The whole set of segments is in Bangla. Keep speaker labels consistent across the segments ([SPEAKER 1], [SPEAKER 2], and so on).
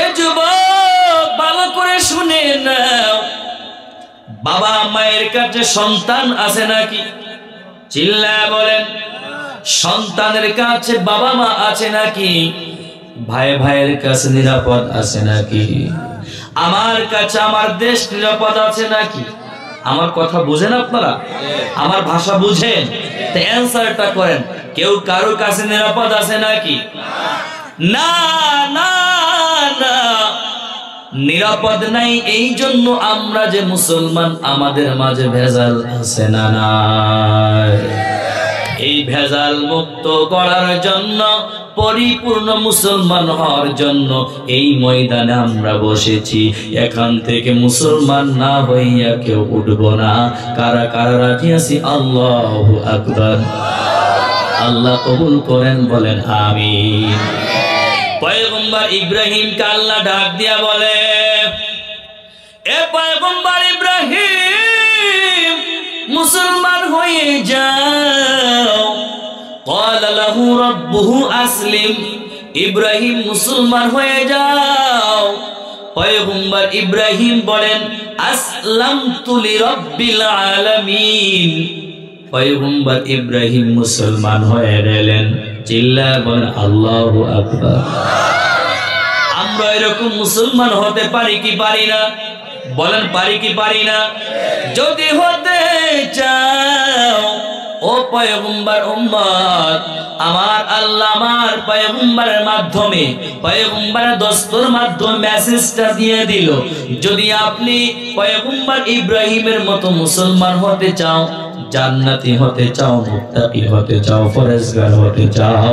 [SPEAKER 1] এ যুবক ভালো করে শুনে নাও, বাবা মায়ের কাছে সন্তান আছে নাকি? চিল্লায়া বলেন। সন্তানের কাছে বাবা মা আছে নাকি? ভাই ভাইয়ের কাছে নিরাপদ আছে নাকি? আমার কাছে আমার দেশ নিরাপদ আছে নাকি? আমার কথা বুঝেন আপনারা? আমার ভাষা বুঝেন? তো অ্যানসারটা করেন। কেউ কারোর কাছে নিরাপদ আছে নাকি? না না না, নিরাপদ নাই। এই জন্য আমরা যে মুসলমান, আমাদের মাঝে ভেজাল আছে না নাই? এই ভেজাল মুক্ত করার জন্য, পরিপূর্ণ মুসলমান হওয়ার জন্য এই ময়দানে আমরা বসেছি। এখান থেকে মুসলমান না হইয়া কেউ উঠব না। কারা কারা রাজি আছি? আল্লাহু আকবার। আল্লাহ কবুল করেন, বলেন আমিন। পয়গম্বর ইব্রাহিমকে আল্লাহ ডাক দিয়া বলে, এ পয়গম্বর ইব্রাহিম, মুসলমান হয়ে যাও। ক্বালা লাহু রাব্বুহু আসলিম। ইব্রাহিম মুসলমান হয়ে যাও। পয়গম্বর ইব্রাহিম বলেন, আসলামতু লিরাব্বিল আলামিন। পয়গম্বর ইব্রাহিম মুসলমান হয়ে গেলেন। চিল্লায়া বলেন আল্লাহু আকবার। আমরা এরকম মুসলমান হতে পারি কি পারি না? বলেন পারি কি পারি না? যদি হতে চাও ও পয়গম্বর উম্মত, আমার আল্লাহ আমার পয়গম্বরের মাধ্যমে, পয়গম্বরের দস্তর মাধ্যমে মেসেজটা দিয়ে দিল, যদি আপনি পয়গম্বর ইব্রাহিমের মতো মুসলমান হতে চাও, জান্নাতি হতে চাও, মুত্তাকি হতে চাও, ফরেজগার হতে চাও,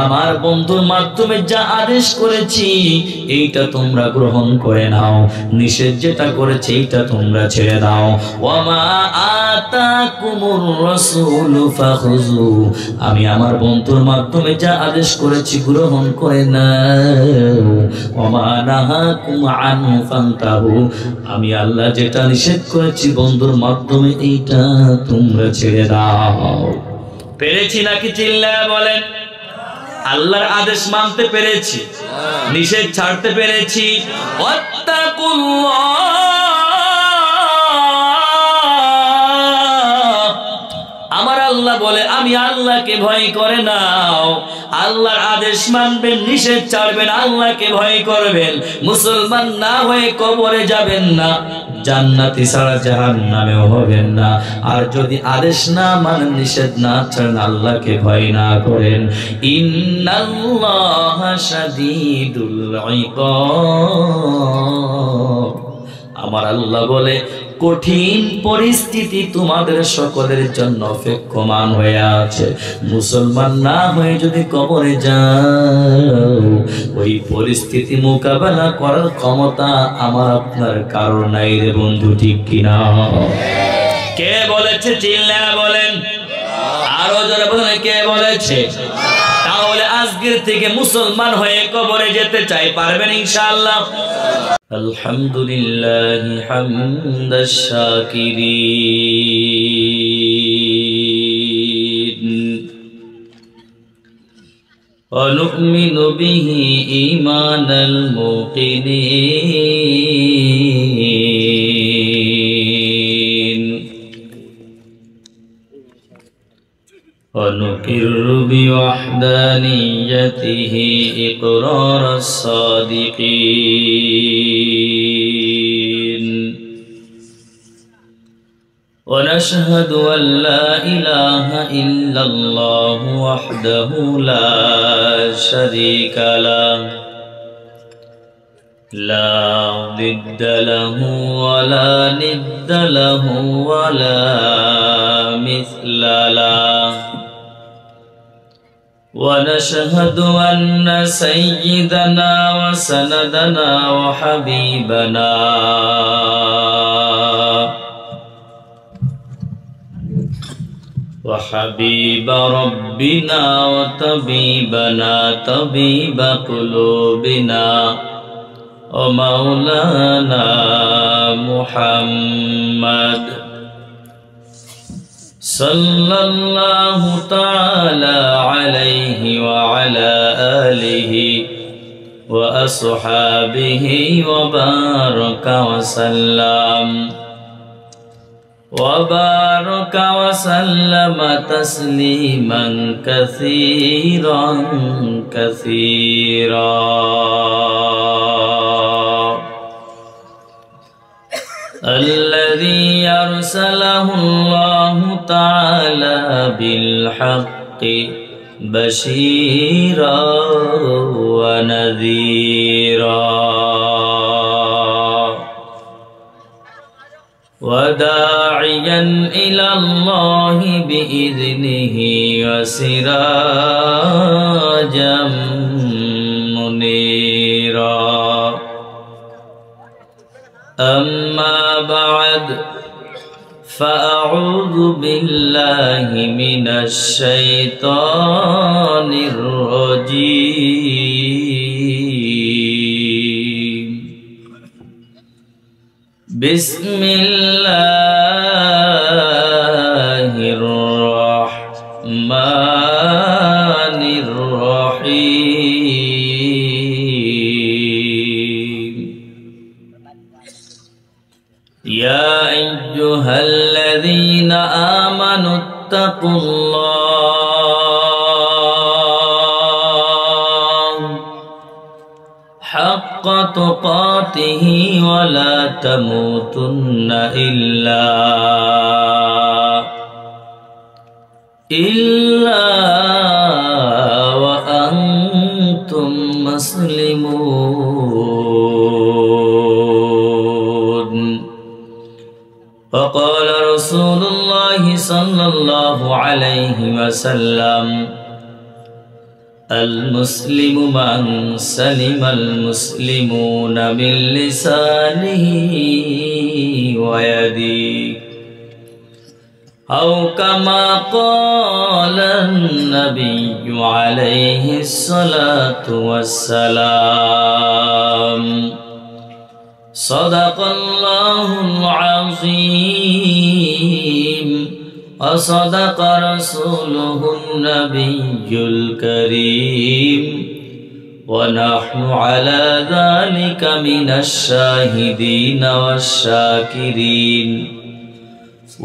[SPEAKER 1] আমার বন্ধুর মাধ্যমে যা আদেশ করেছি এইটা তোমরা গ্রহণ করে নাও, নিষেধ যেটা করেছে এইটা তোমরা ছেড়ে দাও। ওয়ামা আতাকুমুর রাসূলু ফাখুযু। আমি আমার বন্ধুর মাধ্যমে যা আদেশ করেছি গ্রহণ করে নাও। ওয়ামা নাহাকুম আনহু ফান্তাহু। আমি আল্লাহ যেটা নিষেধ করেছি বন্ধুর মাধ্যমে এইটা তোমরা ছেড়ে দাও। পেরেছি নাকি? চিল্লায়া বলেন। আল্লাহর আদেশ মানতে পেরেছি, নিষেধ ছাড়তে পেরেছি। আমার আল্লাহ বলে, আমি আল্লাহকে ভয় করে নাও। আল্লাহর আদেশ মানবেন, নিষেধ ছাড়বেন, আল্লাহকে ভয় করবেন। মুসলমান না হয়ে কবরে যাবেন না, জান্নাতি ছাড়া জাহান্নামেও হবেন না। আর যদি আদেশ না মানেন, নিষেধ না ছাড়েন, আল্লাহকে ভয় না করেন, ইন্নাল্লাহা শাদীদুল ইকাব। আমার আল্লাহ বলে, কঠিন পরিস্থিতি তোমাদের সকলের জন্য অপেক্ষমান হয়ে আছে। মুসলমান না হয়ে যদি কবরে যাও, ওই পরিস্থিতি মোকাবেলা করার ক্ষমতা আমার আপনার কারো নাই রে বন্ধু, ঠিক কিনা? কে বলেছে? চিল্লায়া বলেন, আরো জোরে বলেন, কে বলেছে? তাহলে আজকের থেকে মুসলমান হয়ে কবরে যেতে চাই, পারবেন ইনশাআল্লাহ? আলহামদুলিল্লাহ হামদাশ শাকিরিন ওয়া নু'মিনু বিহি ঈমানাল মুকিনিন ওয়া নুকিরু বিওয়াহদানিয়্যাতিহি ইকরারাস সাদিকিন ওয়া নাশহাদু আল লা ইলাহা ইল্লাল্লাহু ওয়াহদাহু লা শারীকা লাহু লা নিদ্দা লাহু ওয়া লা নিদ্দা লাহু ওয়া লা মিছলা লাহু ونشهد أن سيدنا وسندنا وحبيبنا وحبيب ربنا وطبيبنا طبيب قلوبنا ومولانا محمد صلى الله تعالى عليه وعلى آله وأصحابه وبارك وسلم تسليما كثيرا كثيرا. الذي أرسله الله تعالى بالحق بشيرا ونذيرا وداعيا إلى الله بإذنه وسراجا منيرا. أما بعد فأعوذ بالله من الشيطان الرجيم. بسم الله الرحمن الرحيم. يا أيها الذين آمنوا اتقوا الله حق تقاته ولا تموتن إلا وأنتم مسلمون. وقال رسول الله صلى الله عليه وسلم: المسلم من سلم المسلمون من لسانه ويده، أو كما قال النبي عليه الصلاة والسلام. صدق الله العظيم وصدق رسوله النبي الكريم، ونحن على ذلك من الشاهدين والشاكرين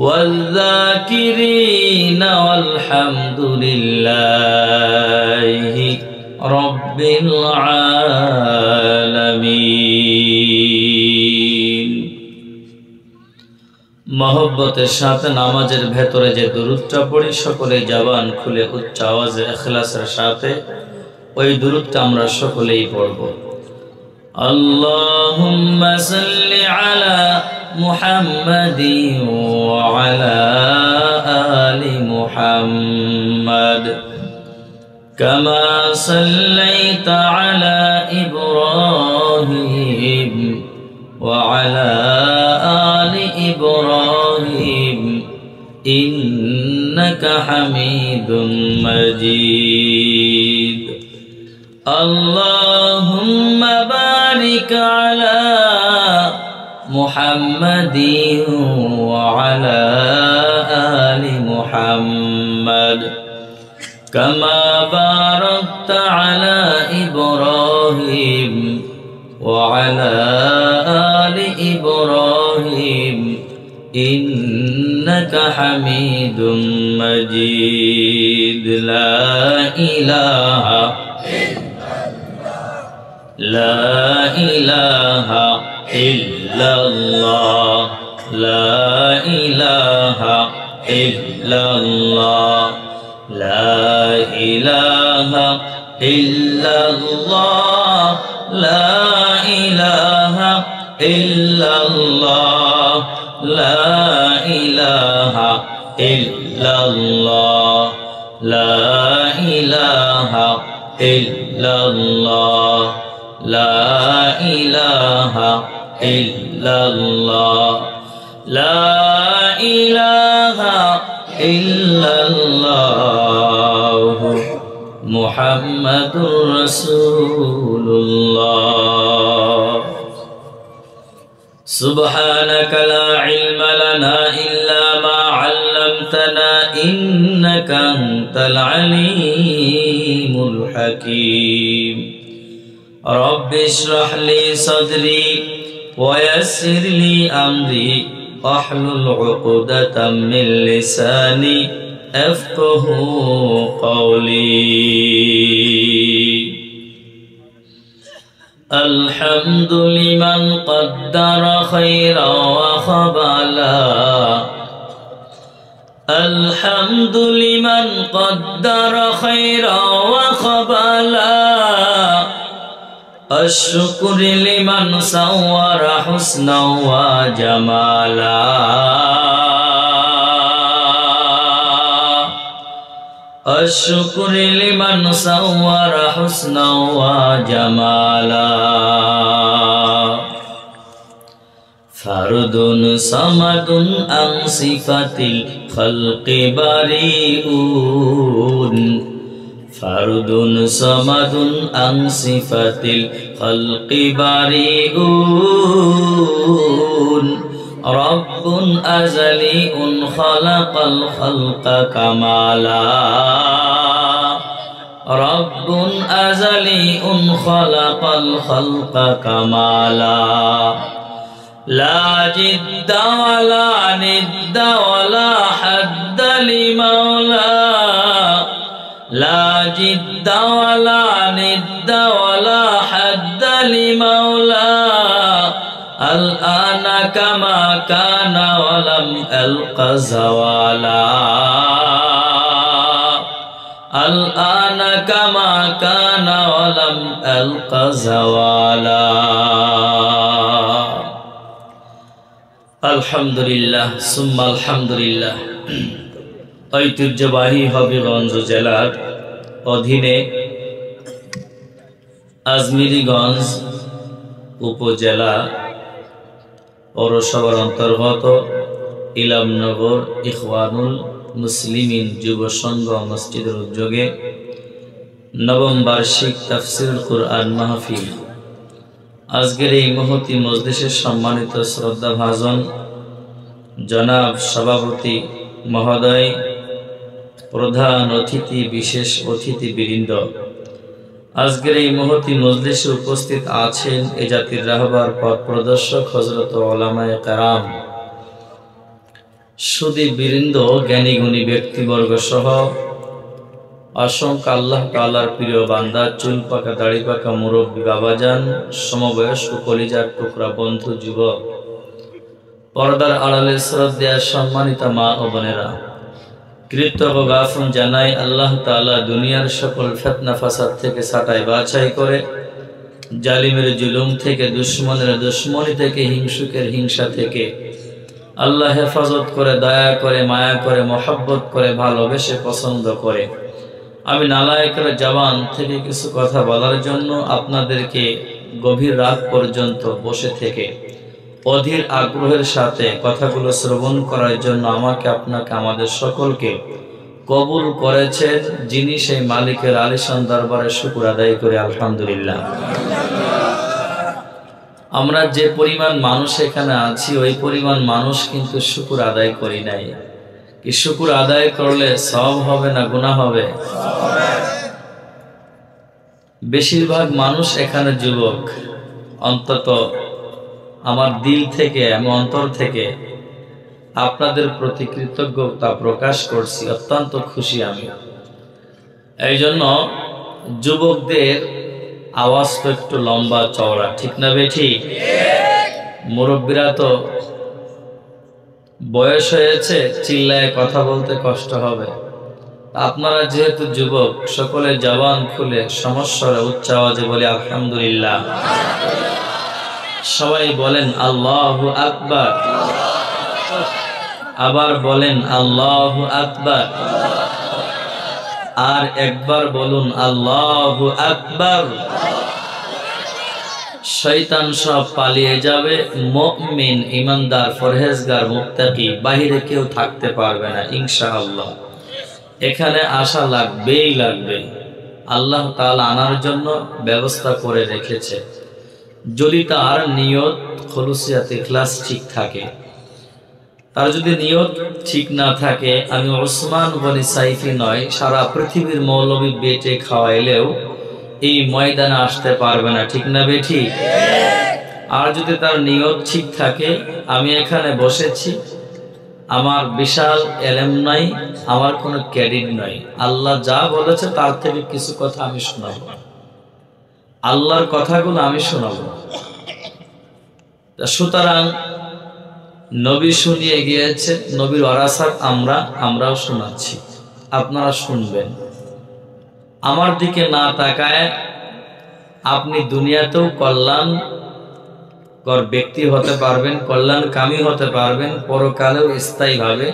[SPEAKER 1] والذاكرين، والحمد لله رب العالمين. মহব্বতের সাথে নামাজের ভেতরে যে দুরূদটা পড়ি সকলে জবান খুলে উচ্চ আওয়াজে ইখলাসের সাথে ওই দুরূদটা আমরা সকলেই পড়ব। আল্লাহুম্মা সাল্লি আলা মুহাম্মাদিন ওয়া আলা আলি মুহাম্মাদ কামা সাল্লাইতা আলা ইব্রাহিম ওয়া আলা আলি ইব্রাহিম ইন্নাকা হামিদুম মাজিদ। আল্লাহুম্মা বারিক আলা মুহাম্মাদিন ওয়া আলা আলি মুহাম্মাদ কামা বারাকতা আলা ইব্রাহিম ওয়া আলা আলি ইব্রাহিম ইন্নাকা হামিদুম মাজিদ। লা ইলাহা ইল্লাল্লাহ, লা ইলাহা ইল্লাল্লাহ, লা ইলাহা ইল্লাল্লাহ, লা ইলাহা ইল্লাল্লাহ, লা ইলাহা ইল্লাল্লাহ, লা ইলাহা ইল্লাল্লাহ, লা ইলাহা ইল্লাল্লাহ, লা ইলাহা ইল্লাল্লাহ মুহাম্মাদুর রাসূলুল্লাহ। সুবহানাকা লা ইলমা লানা ইল্লা মা আল্লামতানা ইন্নাকা আনতাল আলিমুল হাকীম। رب اشرح لي صدري ويسر لي أمري واحلل عقدة من لساني أفقه قولي الحمد لمن قدر خيرا وخبلا الحمد لمن قدر خيرا وخبلا الشكر لمن صور حسنا وجمالا الشكر لمن صور حسنا وجمالا فرد صمد عن صفة الخلق بريئون فرد صمد عن صفة الخلق بريئون رب أزلي خلق الخلق كمالا رب أزلي خلق الخلق كمالا لا جد ولا ند ولا حد لمولا لا جد ولا ند ولا حد لمولا الآن كما كان ولم ألق زوالا الآن كما كان ولم ألق زوالا আলহামদুলিল্লাহ সুম্মা আলহামদুলিল্লাহ। ঐতিহ্যবাহী হবিগঞ্জ জেলার অধীনে আজমিরীগঞ্জ উপজেলা পৌরসভার অন্তর্গত ইলামনগর ইখওয়ানুল মুসলিমিন যুব সংঘ মসজিদের উদ্যোগে নবম বার্ষিক তাফসীরুল কুরআন মাহফিল আজকের এই মহতি মজলিসের সম্মানিত শ্রদ্ধাভাজন জনাব সভাপতি মহোদয়, প্রধান অতিথি, বিশেষ অতিথিবৃন্দ, আজকের এই মহতি মজলিসে উপস্থিত আছেন এ জাতির রাহবার পথ প্রদর্শক হযরত উলামায়ে কেরাম, সুধীবৃন্দ, জ্ঞানী গুণী ব্যক্তিবর্গ সহ অসংখ্য আল্লাহ তাআলার প্রিয় বান্দা, চুল পাকা দাড়ি পাকা মুরব্বী বাবাজান, সমবয়স্ক কলিজার টুকরা বন্ধু, যুবক, পর্দার আড়ালে শ্রদ্ধেয় সম্মানিত মা ও বোনেরা, কৃতজ্ঞ গাফন জানাই আল্লাহ তাআলা দুনিয়ার সকল ফিতনা ফাসাদ থেকে ছাঁটাই বাছাই করে, জালিমের জুলুম থেকে, দুশমনের দুশমনি থেকে, হিংসুকের হিংসা থেকে আল্লাহ হেফাজত করে, দয়া করে, মায়া করে, মহব্বত করে, ভালোবেসে, পছন্দ করে। আমি নালায়েকের জবান থেকে কিছু কথা বলার জন্য আপনাদেরকে গভীর রাত পর্যন্ত বসে থেকে অধীর আগ্রহের সাথে কথাগুলো শ্রবণ করার জন্য আমাকে, আপনাকে, আমাদের সকলকে কবুল করেছেন, যিনি সেই মালিকের আলিশান দরবারে শুকর আদায় করে আলহামদুলিল্লাহ। আমরা যে পরিমাণ মানুষ এখানে আছি ওই পরিমাণ মানুষ কিন্তু শুকর আদায় করি নাই। কি শুকর আদায় করলে সওয়াব হবে না গুনাহ হবে? বেশিরভাগ মানুষ এখানে যুবক। অন্তত আমার দিল থেকে, আমি অন্তর থেকে আপনাদের প্রতি কৃতজ্ঞতা প্রকাশ করছি, অত্যন্ত খুশি আমি। এই জন্য যুবকদের আওয়াজ তো একটু লম্বা চওড়া, ঠিক না বেঠি? মুরব্বীরা তো বয়স হয়েছে, চিল্লায় কথা বলতে কষ্ট হবে। আপনারা যেহেতু যুবক, সকলে জবান খুলে সমস্যার উচ্চ আওয়াজে বলি আলহামদুলিল্লাহ। সবাই বলেন আল্লাহু আকবার, আবার বলেন আল্লাহু আকবার, আর একবার বলুন আল্লাহু আকবার। শয়তান সব পালিয়ে যাবে, মুমিন, ইমানদার, পরহেজগার, মুত্তাকি বাহিরে কেউ থাকতে পারবে না ইনশাআল্লাহ। এখানে আসা লাগবেই লাগবে। আল্লাহ তাআলা আনার জন্য ব্যবস্থা করে রেখেছে। যদি তার নিয়ত, খুলুসিয়াত, ইখলাস ঠিক থাকে। তার যদি নিয়ত ঠিক না থাকে, আমি ওসমান গনি সাইফি নয়, সারা পৃথিবীর মৌলবী বেটে খাওয়াইলেও এই ময়দানে আসতে পারবে না, ঠিক না বেঠিক? আর যদি তার নিয়ত ঠিক থাকে, আমি এখানে বসেছি, আমার বিশাল এলেম নাই, আমার কোনো ক্রেডিট নাই, আল্লাহ যা বলেছে তার থেকে কিছু কথা আমি শোনাবো, আল্লাহর কথাগুলো আমি শোনাবো। সুতরাং নবী শুনিয়ে গিয়েছে, নবীর ওয়ারাসাত আমরাও শোনাচ্ছি, আপনারা শুনবেন। আমার দিকে না তাকায় আপনি দুনিয়াতেও কল্যাণকর ব্যক্তি হতে পারবেন, কল্যাণকামী হতে পারবেন, পরকালেও স্থায়ীভাবে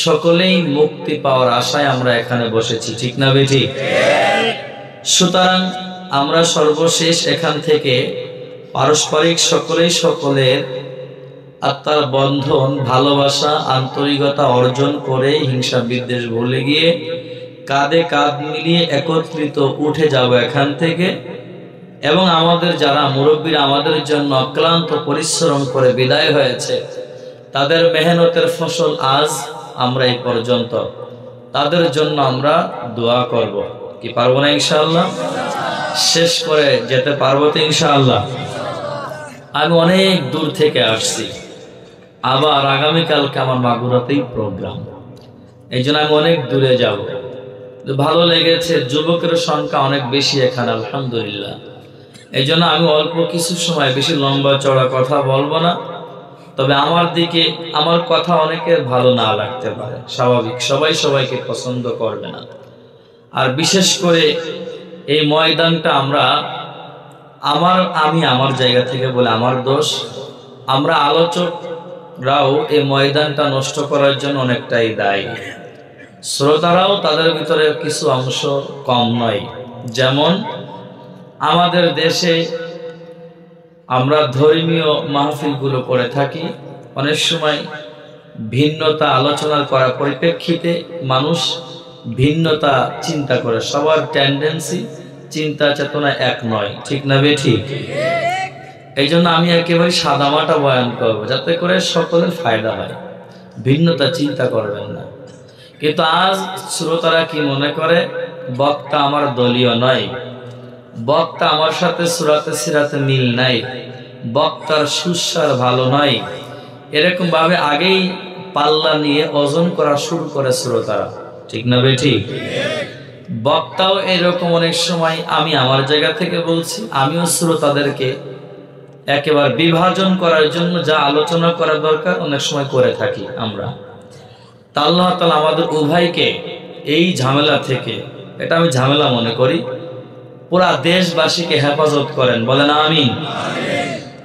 [SPEAKER 1] সকলেই মুক্তি পাওয়ার আশায় আমরা এখানে বসেছি, ঠিক না বেঠিক? সুতরাং আমরা সর্বশেষ এখান থেকে পারস্পরিক সকলেই সকলের আত্মার বন্ধন, ভালোবাসা, আন্তরিকতা অর্জন করে হিংসা বিদ্বেষ ভুলে গিয়ে কাঁধে কাঁধ মিলিয়ে একত্রিত উঠে যাব এখান থেকে। এবং আমাদের যারা মুরব্বীরা আমাদের জন্য অক্লান্ত পরিশ্রম করে বিদায় হয়েছে, তাদের মেহনতের ফসল আজ আমরা এই পর্যন্ত, তাদের জন্য আমরা দোয়া করব। কি পারবো না ইনশাআল্লাহ? শেষ করে যেতে পারবো তো ইনশাআল্লাহ? আমি অনেক দূর থেকে আসছি, আবার আগামীকালকে আমার মাগুরাতেই প্রোগ্রাম, এই জন্য আমি অনেক দূরে যাব। ভালো লেগেছে, যুবকের সংখ্যা অনেক বেশি এখানে আলহামদুলিল্লাহ। এই জন্য আমি অল্প কিছু সময়, বেশি লম্বা চড়া কথা বলবো না। তবে আমার কথা অনেকের ভালো না লাগতে পারে, স্বাভাবিক, সবাই সবাইকে পছন্দ করবে না। আর বিশেষ করে এই ময়দানটা আমি আমার জায়গা থেকে বলে আমার দোষ, আমরা আলোচকরাও এই ময়দানটা নষ্ট করার জন্য অনেকটাই দায়ী। শ্রোতারাও তাদের ভিতরে কিছু অংশ কম নয়। যেমন আমাদের দেশে আমরা ধর্মীয় মাহফিলগুলো করে থাকি, অনেক সময় ভিন্নতা আলোচনা করার পরিপ্রেক্ষিতে মানুষ ভিন্নতা চিন্তা করে, সবার টেন্ডেন্সি, চিন্তা চেতনা এক নয়, ঠিক না বেঠিক? এই জন্য আমি একেবারে সাদামাটা বয়ান করবো, যাতে করে সকলের ফায়দা হয়, ভিন্নতা চিন্তা করবেন না। কিন্তু আজ শ্রোতারা কি মনে করে, বক্তা আমার দলীয় নয়, বক্তা আমার সাথে সুরাতে সিরাতে মিল নাই, বক্তার সুস্বার ভালো নয়, এরকম ভাবে আগেই পাল্লা নিয়ে ওজন করা শুরু করে শ্রোতারা, ঠিক না বেঠিক? বক্তাও এরকম অনেক সময়, আমি আমার জায়গা থেকে বলছি, আমিও শ্রোতাদেরকে একেবারে বিভাজন করার জন্য যা আলোচনা করা দরকার অনেক সময় করে থাকি আমরা। তা আল্লাহ তাআলা আমাদের উভয়কে এই ঝামেলা থেকে, এটা আমি ঝামেলা মনে করি, পুরা দেশবাসীকে হেফাজত করেন, বলেন আমিন।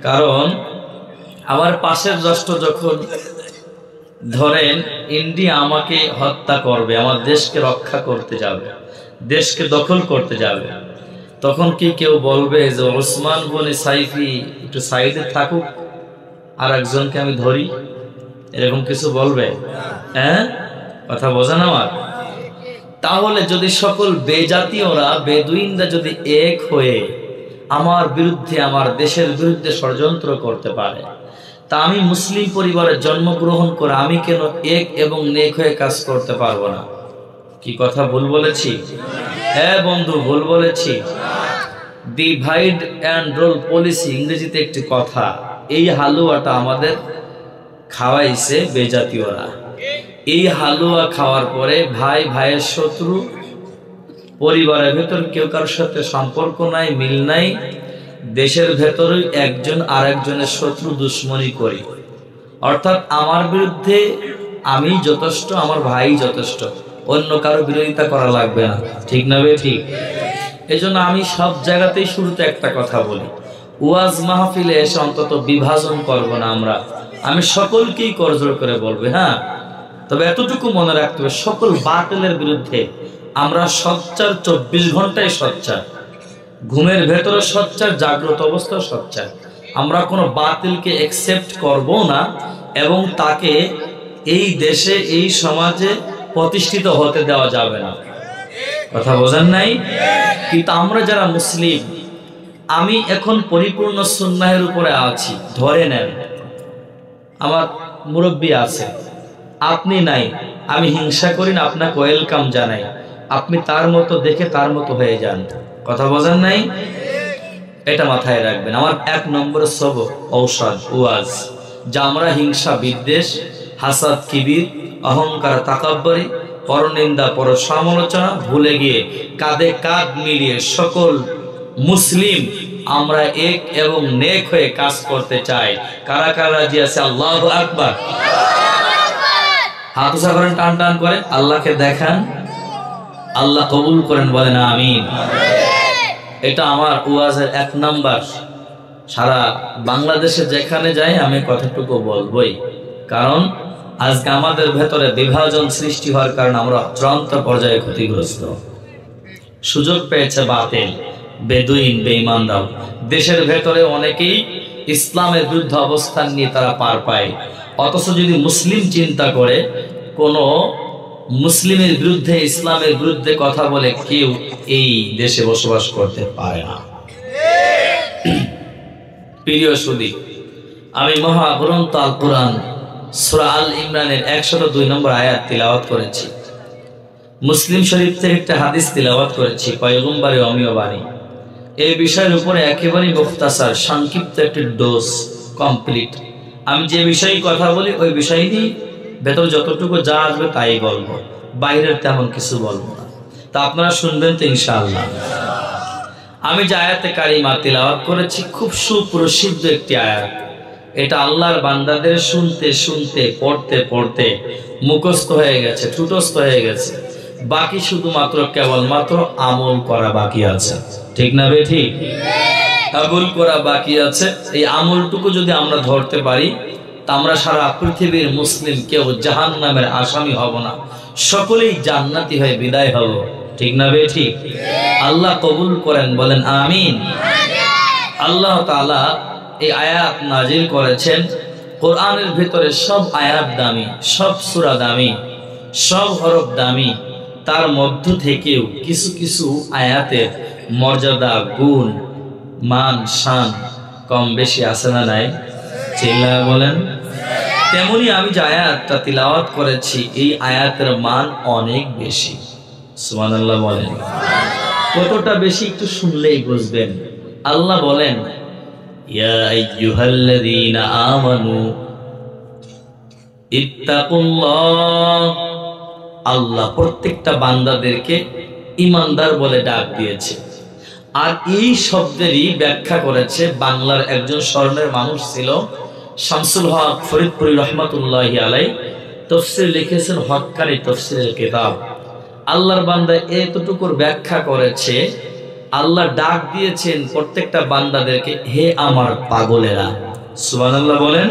[SPEAKER 1] কারণ আমার পাশের রাষ্ট্র যখন ধরেন ইন্ডিয়া আমাকে হত্যা করবে, আমার দেশকে রক্ষা করতে যাবে, দেশকে দখল করতে যাবে, তখন কি কেউ বলবে যে ওসমান বলে সাইফি একটু সাইডে থাকুক, আর একজনকে আমি ধরি, এরকম কিছু বলবে? হ্যাঁ, কথা বোঝেন আমার? তাহলে যদি সকল বেজাতীয়রা, বেদুইনরা যদি এক হয়ে আমার বিরুদ্ধে, আমার দেশের বিরুদ্ধে ষড়যন্ত্র করতে পারে, তা আমি মুসলিম পরিবারে জন্মগ্রহণ করে আমি কেন এক এবং নেক হয়ে কাজ করতে পারবো না? কি কথা ভুল বলেছি? হ্যাঁ বন্ধু, ভুল বলেছি। ডিভাইড অ্যান্ড রোল পলিসি, ইংরেজিতে একটি কথা, এই হালুয়াটা আমাদের খাওয়াইছে বেজাতীয়রা। এই হালুয়া খাওয়ার পরে ভাই ভাইয়ের শত্রু, পরিবারের ভেতর কেউ কারোর সাথে সম্পর্ক নাই, মিল নাই, দেশের ভেতরে একজন আরেকজনের শত্রু, দুশ্মনী করি। অর্থাৎ আমার বিরুদ্ধে আমি যথেষ্ট, আমার ভাই যথেষ্ট, অন্য কারো বিরোধিতা করা লাগবে না, ঠিক না বেঠিক? এই জন্য আমি সব জায়গাতেই শুরুতে একটা কথা বলি, ওয়াজ মাহফিলে এসে অন্তত বিভাজন করবো না আমরা, আমি সকলকেই করজোড় করে বলবে। হ্যাঁ, তবে এতটুকু মনে রাখতে হবে, সকল বাতিলের বিরুদ্ধে আমরা সোচ্চার, 24 ঘন্টায় সোচ্চার, ঘুমের ভেতরে সোচ্চার, জাগ্রত অবস্থা সোচ্চার। আমরা কোনো বাতিলকে একসেপ্ট করব না এবং তাকে এই দেশে, এই সমাজে প্রতিষ্ঠিত হতে দেওয়া যাবে না। কথা বোঝেন নাই? কিন্তু আমরা যারা মুসলিম, আমি এখন পরিপূর্ণ সুন্নাহের উপরে আছি, ধরে নেন আমার মুরব্বী আছে, আপনি নাই, আমি হিংসা করি না, আপনাকে ওয়েলকাম জানাই, আপনি তার মতো দেখে তার মতো হয়ে যান, কথা বোঝেন নাই? এটা মাথায় রাখবেন। আমার 1 নম্বর সবক ঔষধ ওয়াজ, যা আমরা হিংসা, বিদ্বেষ, হাসাদ, কিবির, অহংকার, তাকাব্বুরি, পরনিন্দা, পর সমালোচনা ভুলে গিয়ে কাঁধে কাঁধ মিলিয়ে সকল মুসলিম আমরা এক এবং নেক হয়ে কাজ করতে চাই। কারা কারা রাজি আছে? আল্লাহু আকবার। হাত উঁচা করেন, টান টান করে আল্লাহকে দেখান, আল্লাহ কবুল করেন, বলেন আমিন। এটা আমার ওয়াজের 1 নাম্বার। সারা বাংলাদেশে যেখানে যাই আমি কথাটুকু বলবই, কারণ আজকে আমাদের ভেতরে বিভাজন সৃষ্টি হওয়ার কারণে আমরা চূড়ান্ত পর্যায়ে ক্ষতিগ্রস্ত। সুযোগ পেয়েছে বাতিল, বেদুইন, বেঈমানরাও। দেশের ভেতরে অনেকেই ইসলামের বিরুদ্ধে অবস্থান নিয়ে তারা পার পায়, অথচ যদি মুসলিম চিন্তা করে কোনো মুসলিমের বিরুদ্ধে, ইসলামের বিরুদ্ধে কথা বলে কেউ এই দেশে বসবাস করতে পারে না। প্রিয় সুধী, আমি মহাগ্রন্থ আল কোরআন সূরা আল ইমরানের 102 নম্বর আয়াত তিলাওয়াত করেছি। মুসলিম শরীফ থেকে একটা হাদিস তিলাওয়াত করেছি, পয়গম্বরের অমীয় বাণী। এই বিষয়ের উপরে একেবারে মুখতাসার, সংক্ষিপ্ত একটি ডোজ কমপ্লিট। আমি যে বিষয়ে কথা বলি ওই বিষয় নিয়ে ভেতর যতটুকু যা আসবে তাই বলবো, বাইরের তেমন কিছু বলবো না। তা আপনারা শুনবেন তো ইনশাআল্লাহ। আমি যে আয়াতে কারিমা তিলাওয়াত করেছি খুব সুপ্রসিদ্ধ একটি আয়াত। এটা আল্লাহর বান্দাদের শুনতে শুনতে, পড়তে পড়তে মুখস্থ হয়ে গেছে, ঠুটস্থ হয়ে গেছে। বাকি শুধুমাত্র কেবলমাত্র আমল করা বাকি আছে। ঠিক না বে ঠিক? আমল করা বাকি আছে। এই আমলটুকু যদি আমরা ধরতে পারি তা আমরা সারা পৃথিবীর মুসলিম কেউ জাহান্নামের আসামি হব না, সকলেই জান্নাতি হয়ে বিদায় হব। ঠিক না বে ঠিক? আল্লাহ কবুল করেন, বলেন আমিন। আল্লাহ তাআলা এই আয়াত নাজিল করেছেন। কোরআনের ভিতরে সব আয়াত দামি, সব সূরা দামি, সব হরফ দামি। তার মধ্য থেকেও কিছু কিছু আয়াতের মর্যাদা, গুণ, মান, শান কম বেশি আছে না নাই? চিল্লায়া বলেন। তেমনি আমি যে আয়াতটা তিলাওয়াত করেছি এই আয়াতের মান অনেক বেশি। সুবহানাল্লাহ বলেন। কতটা বেশি একটু শুনলেই বুঝবেন। আল্লাহ বলেন, ইয়া আইয়ুহাল্লাযীনা আমানু ইত্তাকুল্লাহ। আল্লাহ প্রত্যেকটা বান্দাদেরকে ঈমানদার বলে ডাক দিয়েছে। আর এই শব্দেরই ব্যাখ্যা করেছে বাংলার একজন স্বর্ণের মানুষ ছিল, শামসুল হক ফরিদপুরি রহমাতুল্লাহি আলাইহি। তাফসীর লিখেছেন হক্কানি তাফসীরের কিতাব। আল্লাহর বান্দা এতটুকুর ব্যাখ্যা করেছে, আল্লাহ ডাক দিয়েছেন প্রত্যেকটা বান্দাদেরকে, হে আমার পাগলেরা। সুবহানাল্লাহ বলেন।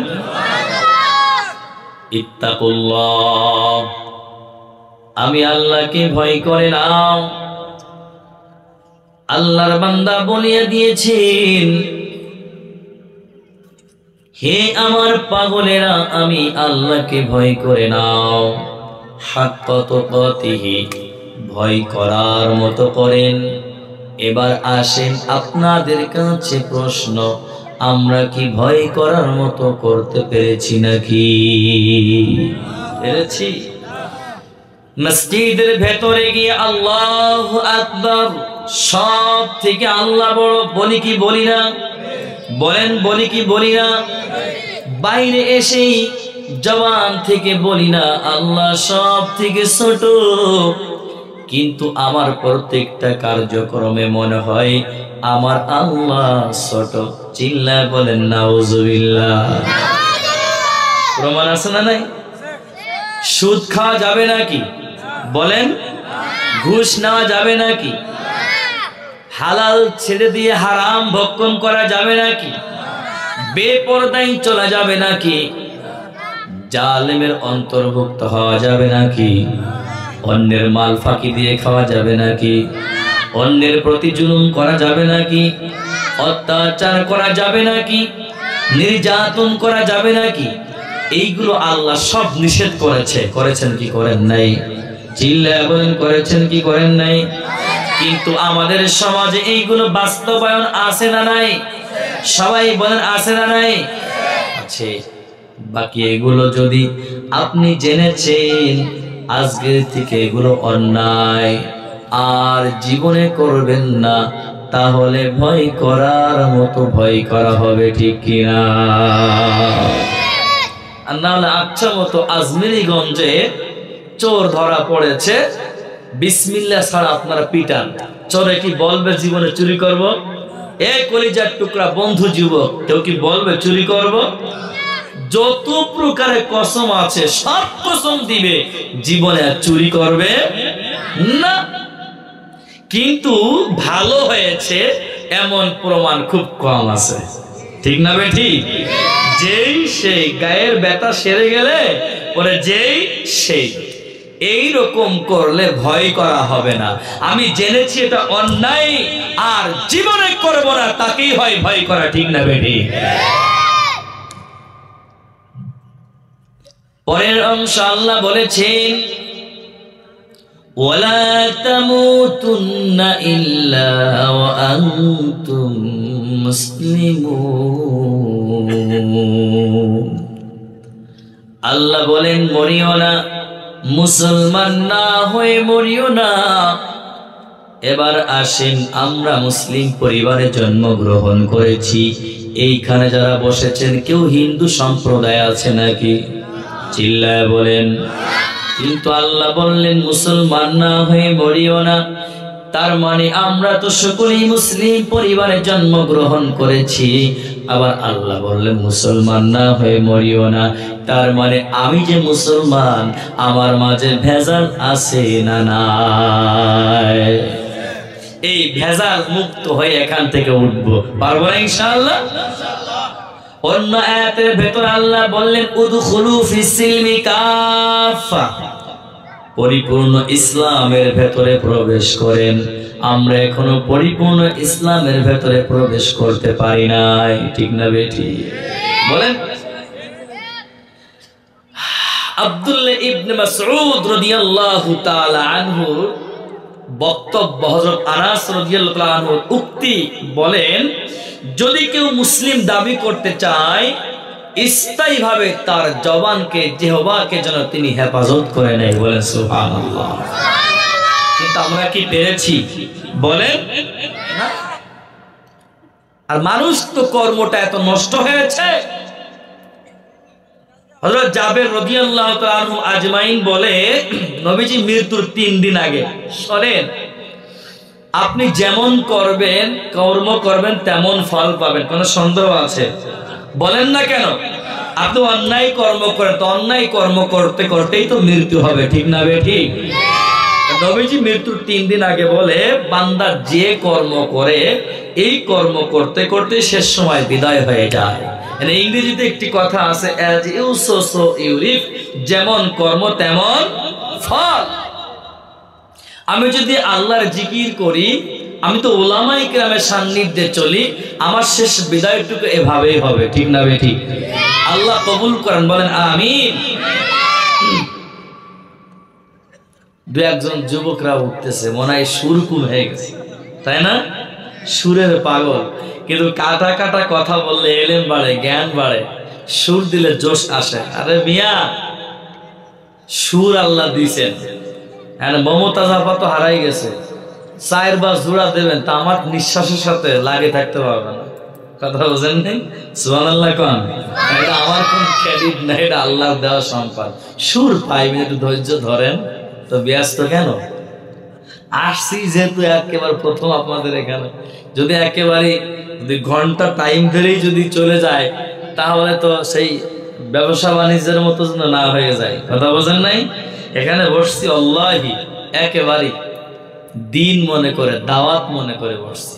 [SPEAKER 1] ইত্তাকুল্লাহ, আমি আল্লাহকে ভয় করে নাও। আল্লাহর বান্দা বলিয়ে দিয়েছেন, হে আমার পাগলেরা, আমি আল্লাহকে ভয় করে নাও। হাক্কা তুকাতিহি, ভয় করার মতো করেন। এবার আসেন, আপনাদের কাছে প্রশ্ন, আমরা কি ভয় করার মতো করতে পেরেছি নাকি? পেরেছি? মসজিদের ভেতরে গিয়ে আল্লাহু আকবার, সব থেকে আল্লাহ বড় বলি কি বলি না? বলেন, বলি কি বলি না? বাইরে এসেই জবান থেকে বলি না আল্লাহ সব থেকে ছোট, কিন্তু আমার প্রত্যেকটা কার্যক্রমে মনে হয় আমার আল্লাহ ছোট। চিল্লায় বলেন নাউজুবিল্লাহ। প্রমাণ আছে না নাই? সুদ খাওয়া যাবে নাকি? বলেন। ঘুষ নেওয়া যাবে নাকি? হালাল ছেড়ে দিয়ে হারাম ভক্ষণ করা যাবে নাকি? বেপরদাই চলা যাবে নাকি? জালেমের অন্তর্ভুক্ত হওয়া যাবে নাকি? অন্যের মাল ফাঁকি দিয়ে খাওয়া যাবে নাকি? অন্যের প্রতি জুলুম করা যাবে নাকি? অত্যাচার করা যাবে নাকি? নির্যাতন করা যাবে নাকি? এইগুলো আল্লাহ সব নিষেধ করেছে। করেছেন কি করেন নাই? চিল্লায়া বলেন, করেছেন কি করেন নাই? কিন্তু আমাদের সমাজে এইগুলো বাস্তবায়ন আছে না নাই? সবাই বলেন আছে না নাই? আছে। বাকি এগুলো যদি আপনি জেনেছেন আজকের থেকে এগুলো অন্যায়, আর জীবনে করবেন না, তাহলে ভয় করার মতো ভয় করা হবে, ঠিক কিনা? আর নাহলে আচ্ছা মতো আজমিরিগঞ্জে চোর ধরা পড়েছে, বিসমিল্লাহ ছাড়া আপনারা পিটান, চোরে কি বলবে জীবনে চুরি করব? এই কলিজার টুকরা বন্ধু যুবক, কেউ কি বলবে চুরি করব? যত প্রকারের কসম আছে সব কসম দিবে, জীবনে চুরি করবে না। কিন্তু ভালো হয়েছে এমন প্রমাণ খুব কম আছে, ঠিক না বেঠি? যেই সেই গায়ের ব্যথা সেরে গেলে পরে যেই সেই এইরকম করলে ভয় করা হবে না। আমি জেনেছি এটা অন্যায় আর জীবনে করব না, তাকেই হয় ভয় করা, ঠিক না বেঠি? পরের অংশ আল্লাহ বলেছেন, ওয়ালা তামুতুন্না ইল্লা ওয়া আনতুম মুসলিমুন। আল্লাহ বলেন মরিও না, মুসলমান না হয়ে মরিও না। এবার আসেন, আমরা মুসলিম পরিবারে জন্মগ্রহণ করেছি, এইখানে যারা বসেছেন কেউ হিন্দু সম্প্রদায় আছে নাকি? চিল্লায় বলেন। কিন্তু আল্লাহ বললেন মুসলমান না হয়ে মরিও না, তার মানে আমরা তো সকলেই মুসলিম পরিবারে জন্মগ্রহণ করেছি। আবার আল্লাহ বললেন মুসলমান না হয়ে মরিও না, তার মানে আমি যে মুসলমান আমার মাঝে ভেজাল আছে না নাই? এই ভেজাল মুক্ত হয়ে এখান থেকে উঠবো, পারবো না ইনশাআল্লাহ? অন্য আয়াতের ভেতর আল্লাহ বললেন উদখুলু ফিস-সিলমি কাফা, পরিপূর্ণ ইসলামের ভেতরে প্রবেশ করেন। আমরা এখনো পরিপূর্ণ ইসলামের ভেতরে প্রবেশ করতে পারি নাই, ঠিক না বেটি? বলেন। আব্দুল্লাহ ইবনে মাসউদ রাদিয়াল্লাহু তাআলা আনহু বক্তব্য, হযরত আনাস রাদিয়াল্লাহু তাআলা আনহু উক্তি বলেন, যদি কেউ মুসলিম দাবি করতে চায় স্থায়ীভাবে তার জবানকে, জিহ্বাকে যেন তিনি হেফাজত করে নেয়। বলেন সুবহানাল্লাহ। কিন্তু আমরা কি পেরেছি? বলেন না। আর মানুষ তো কর্মটা এত নষ্ট হয়েছে। হযরত জাবের রাদিয়াল্লাহু তাআলা আনহু আজমাইন বলে, নবীজি মৃত্যুর 3 দিন আগে, শোনেন, আপনি যেমন করবেন, কর্ম করবেন তেমন ফল পাবেন, কোনো সন্দেহ আছে? বলেন না কেন? আপনি অন্যায় কর্ম করেন তো অন্যায় কর্ম করতে করতেই তো মৃত্যু হবে, ঠিক না বেঠি? নবীজি মৃত্যুর 3 দিন আগে বলে, বান্দা যে কর্ম করে এই কর্ম করতে করতে শেষ সময় বিদায় হয়ে যায়। ইংরেজিতে একটি কথা আছে, as you sow so you reap, যেমন কর্ম তেমন ফল। আমি যদি আল্লাহর জিকির করি, আমি তো উলামায়ে কেরামের সান্নিধ্যে চলি, আমার শেষ বিদায়টুকু এভাবেই হবে, ঠিক না বেঠি? আল্লাহ কবুল করেন, বলেন আমিন। দু একজন যুবকরা উঠতেছে, মনে হয় সুর কম হয়ে গেছে, তাই না? সুরের পাগল, কিন্তু কাটা কাটা কথা বললে এলেম বাড়ে, জ্ঞান বাড়ে, সুর দিলে জোশ আসে। আরে মিয়া, সুর আল্লাহ দিয়েছেন, মমতাজ আপা তো হারাই গেছে, 4 বার জোড়া দেবেন তা আমার নিঃশ্বাসের সাথে লাগে থাকতে পারবে না। কথা বোঝেন নাই? সুবহানাল্লাহ কোন? এটা আমার কোন ক্রেডিট না, এটা আল্লাহর দেওয়া সম্পদ। সুর 5 মিনিট ধৈর্য ধরেন, তো ব্যস্ত কেন? আসছি যেহেতু একেবারে প্রথম আপনাদের এখানে, যদি একেবারে 2 ঘন্টা টাইম ধরেই যদি চলে যায়, তাহলে তো সেই ব্যবসা বাণিজ্যের মতো যেন না হয়ে যায়। কথা বোঝেন নাই? এখানে বসছি আল্লাহি একেবারে দিন মনে করে, দাওয়াত মনে করে বসছি,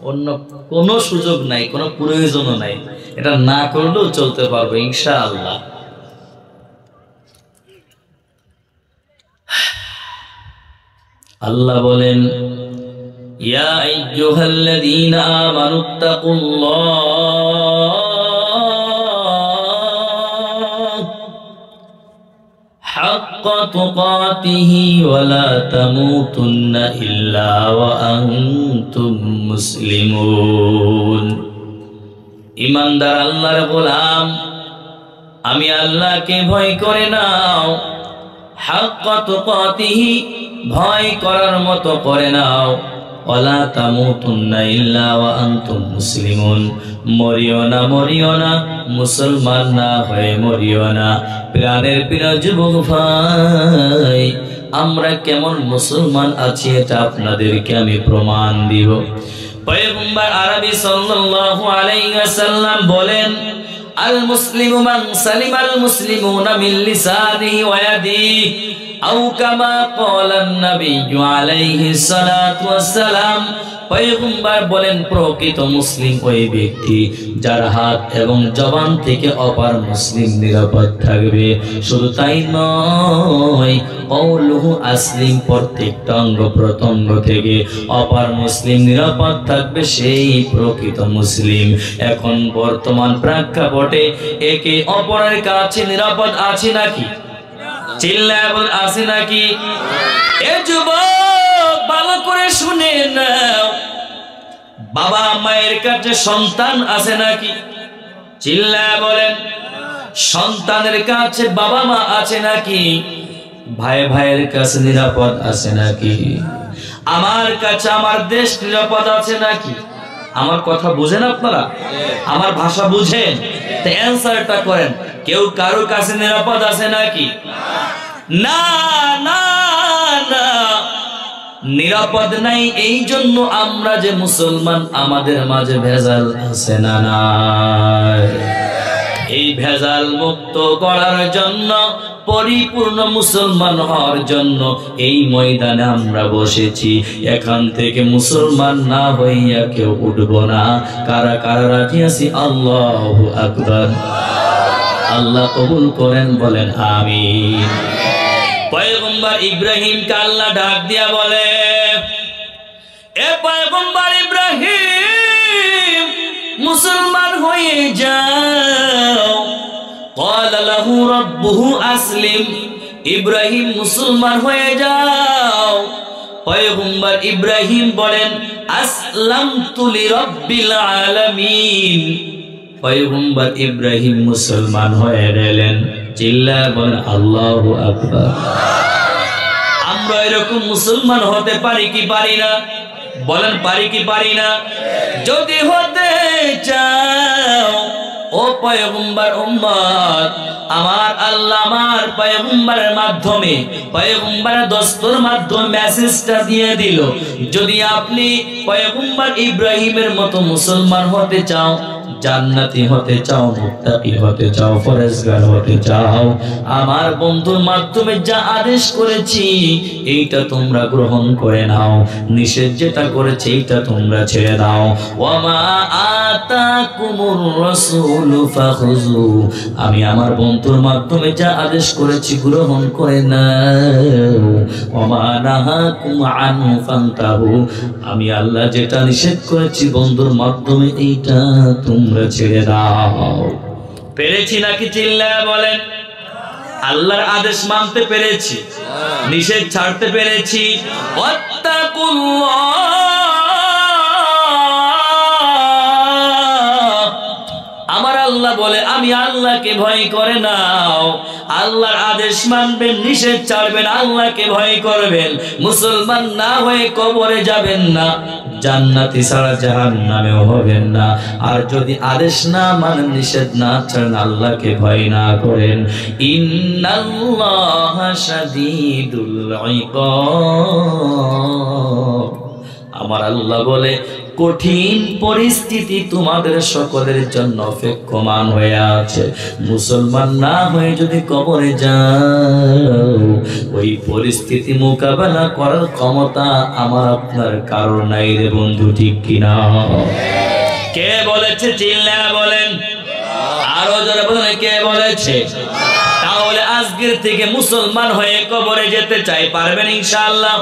[SPEAKER 1] অন্য কোনো সুযোগ নাই, কোনো প্রয়োজনও নাই। এটা না করলেও চলতে পারবো ইনশাআল্লাহ। আল্লাহ বলেন, ইয়া আইয়ুহাল্লাযীনা আমানুত্তাকুল্লাহ হাক্কা তুকাতিহি ওয়া লা তামুতুন্না ইল্লা ওয়া আনতুম মুসলিমুন। ঈমানদার আল্লাহর গোলাম, আমি আল্লাহকে ভয় করে নাও, হাক্কা তুকাতিহি, ভয় করার মতো করে নাও। ওয়ালা তামুতুন্না ইল্লা ওয়া আনতুম মুসলিমুন, মরিও না মুসলমান না হয়ে মরিও না। প্রাণের প্রিয় যুবক ভাই, আমরা কেমন মুসলমান আছি এটা আপনাদেরকে আমি প্রমাণ দিব। পয়গম্বর আরবি সাল্লাল্লাহু আলাইহি ওয়াসাল্লাম বলেন, আল মুসলিমু মান সালিমাল মুসলিমুনা মিন লিসানিহি ওয়া ইয়াদিহি, আও কামা ক্বালান নাবিয়্যু আলাইহিস সালাতু ওয়াস সালাম। পয়গম্বর বলেন, প্রকৃত মুসলিম ওই ব্যক্তি যার হাত এবং জবান থেকে অপর মুসলিম নিরাপদ থাকবে। শুধু তাই নয়, কওলুহু আসলিম, প্রত্যেকটা অঙ্গ প্রত্যঙ্গ থেকে অপর মুসলিম নিরাপদ থাকবে, সেই প্রকৃত মুসলিম। এখন বর্তমান প্রেক্ষাপটে একে অপরের কাছে নিরাপদ আছে নাকি? চিল্লায় বল, আছে নাকি? এ যুবক, ভালো করে শুনে নাও, বাবা মায়ের কাছে সন্তান আছে নাকি? চিল্লায় বলেন, সন্তানের কাছে বাবা মা আছে নাকি? ভাই ভাইয়ের কাছে নিরাপদ আছে নাকি? আমার কাছে আমার দেশ নিরাপদ আছে নাকি? আমার কথা বুঝেন আপনারা? আমার ভাষা বুঝেন? তো অ্যানসারটা করেন। কেউ কারোর কাছে নিরাপদ আছে নাকি? না না না, নিরাপদ নাই। এই জন্য আমরা যে মুসলমান, আমাদের মাঝে ভেজাল আছে না নাই? এই ভেজাল মুক্ত করার জন্য, পরিপূর্ণ মুসলমান হওয়ার জন্য এই ময়দানে আমরা বসেছি। এখান থেকে মুসলমান না হইয়া কেউ উঠবো না। কারা কারা রাজি আছি? আল্লাহু আকবার। আল্লাহ কবুল করেন, বলেন আমিন। পয়গম্বর ইব্রাহিমকে আল্লাহ ডাক দিয়া বলে, এ পয়গম্বর ইব্রাহিম, মুসলমান হয়ে যাও। ক্বালা লাহু রাব্বুহু আসলিম, ইব্রাহিম মুসলমান হয়ে যাও। পয়গম্বর ইব্রাহিম বলেন, আসলামতু লিরাব্বিল আলামিন। পয়গম্বর ইব্রাহিম মুসলমান হয়ে গেলেন। চিল্লায় বলেন আল্লাহু আকবার। আমরা এরকম মুসলমান হতে পারি কি পারি না? বলেন, পারি কি পারি না? যদি হতে চাও ও পয়গম্বর উম্মত, আমার আল্লাহ আমার পয়গম্বরের মাধ্যমে, পয়গম্বরের দস্তর মাধ্যমে মেসেজটা দিয়ে দিল, যদি আপনি পয়গম্বর ইব্রাহিমের মতো মুসলমান হতে চাও, জান্নাতি হতে চাও, মুত্তাকি হতে চাও, ফরেজগার হতে চাও, আমার বন্ধুর মাধ্যমে যা আদেশ করেছি এইটা তোমরা গ্রহণ করে নাও। নিষেধ যেটা করেছে এইটা তোমরা ছেড়ে দাও। ওয়ামা আতাকুমুর রাসূলু ফাখুযু, আমি আমার বন্ধুর মাধ্যমে যা আদেশ করেছি গ্রহণ করে নাও। ওয়ামা নাহাকুম আনহু ফান্তাহু, আমি আল্লাহ যেটা নিষেধ করেছি বন্ধুর মাধ্যমে এইটা তোমরা ছেড়ে দাও। পেরেছি নাকি? চিল্লায়া বলেন। আল্লাহর আদেশ মানতে পেরেছি, নিষেধ ছাড়তে পেরেছি। আমার আল্লাহ বলে, আমি আল্লাহকে ভয় করে নাও। আল্লাহর আদেশ মানবেন, নিষেধ ছাড়বেন, আল্লাহকে ভয় করবেন। মুসলমান না হয়ে কবরে যাবেন না, জান্নাতি ছাড়া জাহান্নামেও হবেন না। আর যদি আদেশ না মানেন, নিষেধ না ছাড়েন, আল্লাহকে ভয় না করেন, ইন্নাল্লাহা শাদীদুল ইকাব, আমার আল্লাহ বলে কঠিন পরিস্থিতি তোমাদের সকলের জন্য অপেক্ষমান হয়ে আছে। মুসলমান না হয়ে যদি কবরে যাও, ওই পরিস্থিতি মোকাবেলা করার ক্ষমতা আমার আপনার কারো নাই রে বন্ধু, ঠিক কিনা? কে বলেছে? চিল্লায়া বলেন, আরো জোরে বলেন, কে বলেছে? তাহলে আজকের থেকে মুসলমান হয়ে কবরে যেতে চাই, পারবেন ইনশাআল্লাহ?